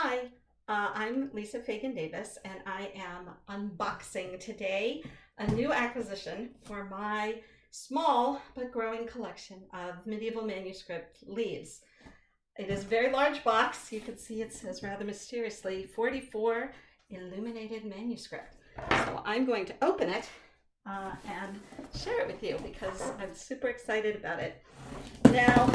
Hi, I'm Lisa Fagan Davis, and I am unboxing today a new acquisition for my small but growing collection of medieval manuscript leaves. It is a very large box. You can see it says rather mysteriously 44 illuminated manuscript. So I'm going to open it and share it with you because I'm super excited about it. Now,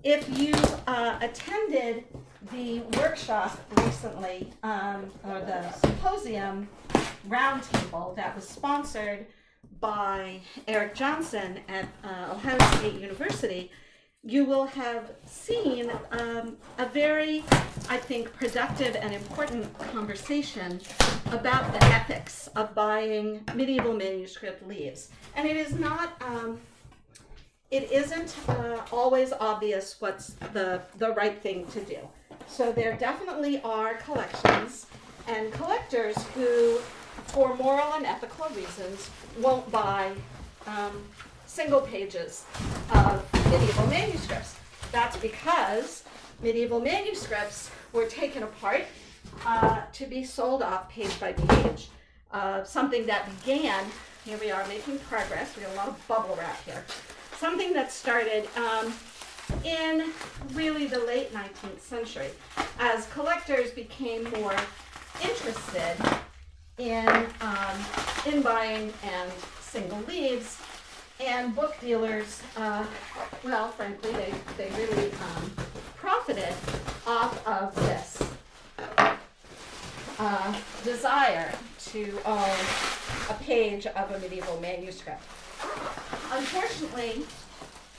if you attended the workshop recently, or the symposium roundtable that was sponsored by Eric Johnson at Ohio State University, you will have seen a very, I think, productive and important conversation about the ethics of buying medieval manuscript leaves. And it is not, it isn't always obvious what's the right thing to do. So there definitely are collections and collectors who, for moral and ethical reasons, won't buy single pages of medieval manuscripts. That's because medieval manuscripts were taken apart to be sold off page by page. Something that began, here we are making progress, we have a lot of bubble wrap here. Something that started in really the late 19th century as collectors became more interested in buying and single leaves, and book dealers, well, frankly, they really profited off of this desire to own a page of a medieval manuscript. Unfortunately,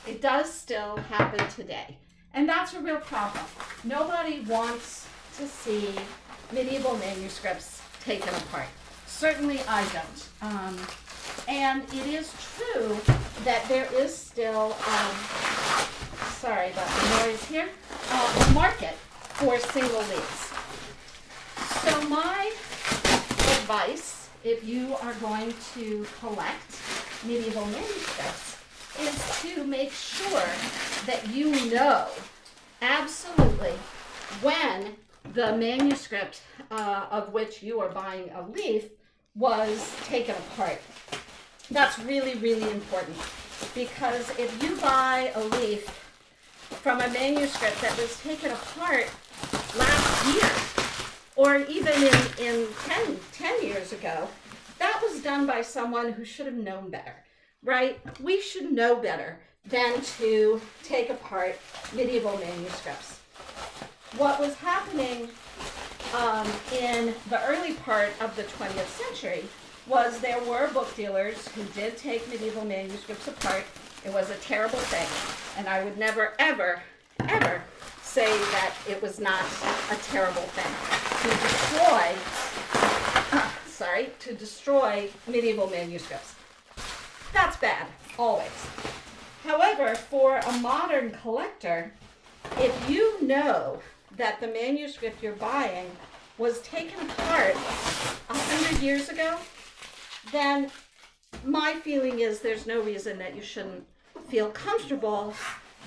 it does still happen today, and that's a real problem. Nobody wants to see medieval manuscripts taken apart. Certainly I don't. And it is true that there is still, sorry about the noise here, a market for single leaves. So my advice, if you are going to collect medieval manuscripts, is to make sure that you know absolutely when the manuscript of which you are buying a leaf was taken apart. That's really, really important, because if you buy a leaf from a manuscript that was taken apart last year, or even in 10 years ago, that was done by someone who should have known better, right? We should know better than to take apart medieval manuscripts. What was happening in the early part of the 20th century was there were book dealers who did take medieval manuscripts apart. It was a terrible thing, and I would never, ever, ever say that it was not a terrible thing to destroy medieval manuscripts. That's bad, always. However, for a modern collector, if you know that the manuscript you're buying was taken apart 100 years ago, then my feeling is there's no reason that you shouldn't feel comfortable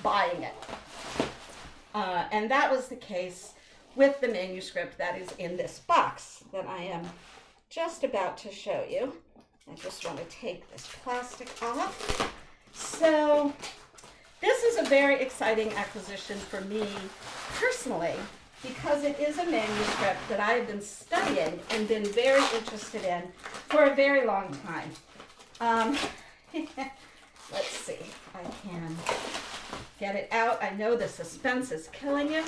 buying it. And that was the case with the manuscript that is in this box that I am just about to show you. I just want to take this plastic off. So this is a very exciting acquisition for me personally, because it is a manuscript that I have been studying and been very interested in for a very long time. Let's see if I can get it out. I know the suspense is killing you.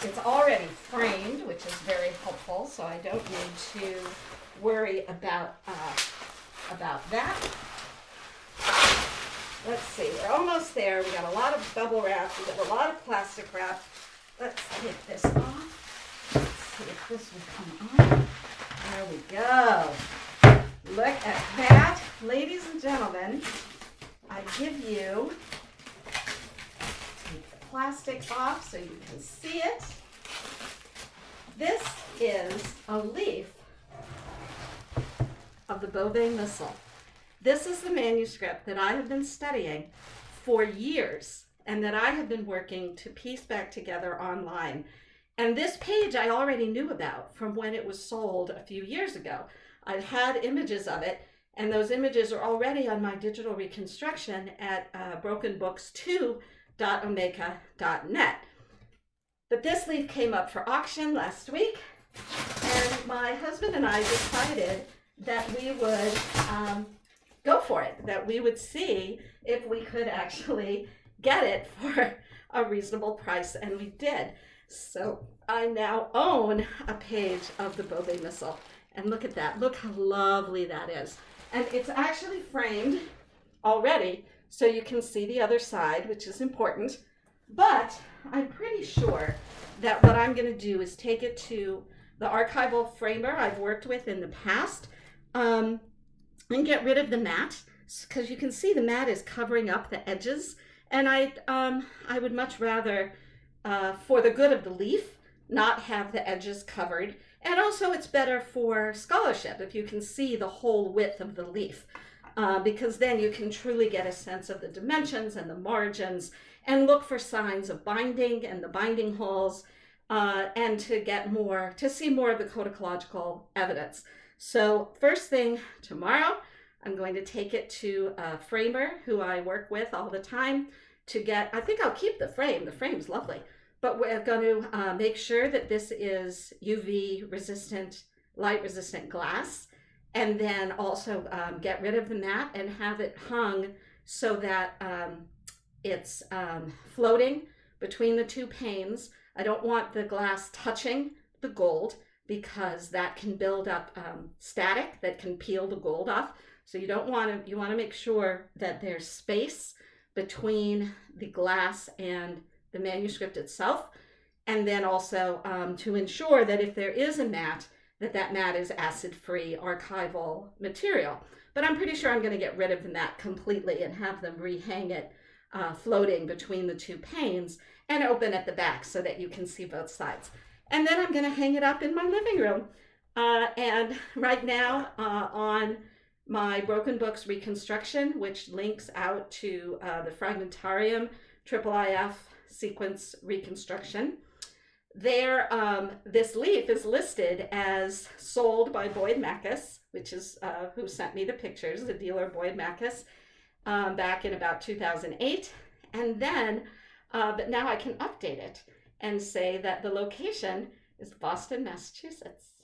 It's already framed, which is very helpful, so I don't need to worry about that. Let's see, we're almost there. We got a lot of bubble wrap, we got a lot of plastic wrap. Let's take this off. Let's see if this will come on. There we go. Look at that. Ladies and gentlemen, I give you, take the plastic off so you can see it. This is a leaf of the Beauvais Missal. This is the manuscript that I have been studying for years and that I have been working to piece back together online. And this page I already knew about from when it was sold a few years ago. I'd had images of it, and those images are already on my digital reconstruction at brokenbooks2.omeka.net. But this leaf came up for auction last week, and my husband and I decided that we would go for it, that we would see if we could actually get it for a reasonable price, and we did. So I now own a page of the Beauvais Missal, and look at that. Look how lovely that is. And it's actually framed already, so you can see the other side, which is important. But I'm pretty sure that what I'm going to do is take it to the archival framer I've worked with in the past, and get rid of the mat, because you can see the mat is covering up the edges, and I would much rather, for the good of the leaf, not have the edges covered. And also it's better for scholarship if you can see the whole width of the leaf, because then you can truly get a sense of the dimensions and the margins and look for signs of binding and the binding holes, and to see more of the codicological evidence. So first thing tomorrow, I'm going to take it to a framer who I work with all the time to get, I think I'll keep the frame. The frame's lovely. But we're going to make sure that this is UV resistant, light resistant glass, and then also get rid of the mat and have it hung so that it's floating between the two panes. I don't want the glass touching the gold, because that can build up static that can peel the gold off. So you want to make sure that there's space between the glass and the manuscript itself, and then also to ensure that if there is a mat, that mat is acid-free archival material. But I'm pretty sure I'm going to get rid of the mat completely and have them rehang it floating between the two panes and open at the back so that you can see both sides. And then I'm going to hang it up in my living room. And right now on my Broken Books reconstruction, which links out to the Fragmentarium IIIF sequence reconstruction, there this leaf is listed as sold by Boyd Mackes, which is who sent me the pictures, the dealer Boyd Mackes, back in about 2008. And then, but now I can update it and say that the location is Boston, Massachusetts.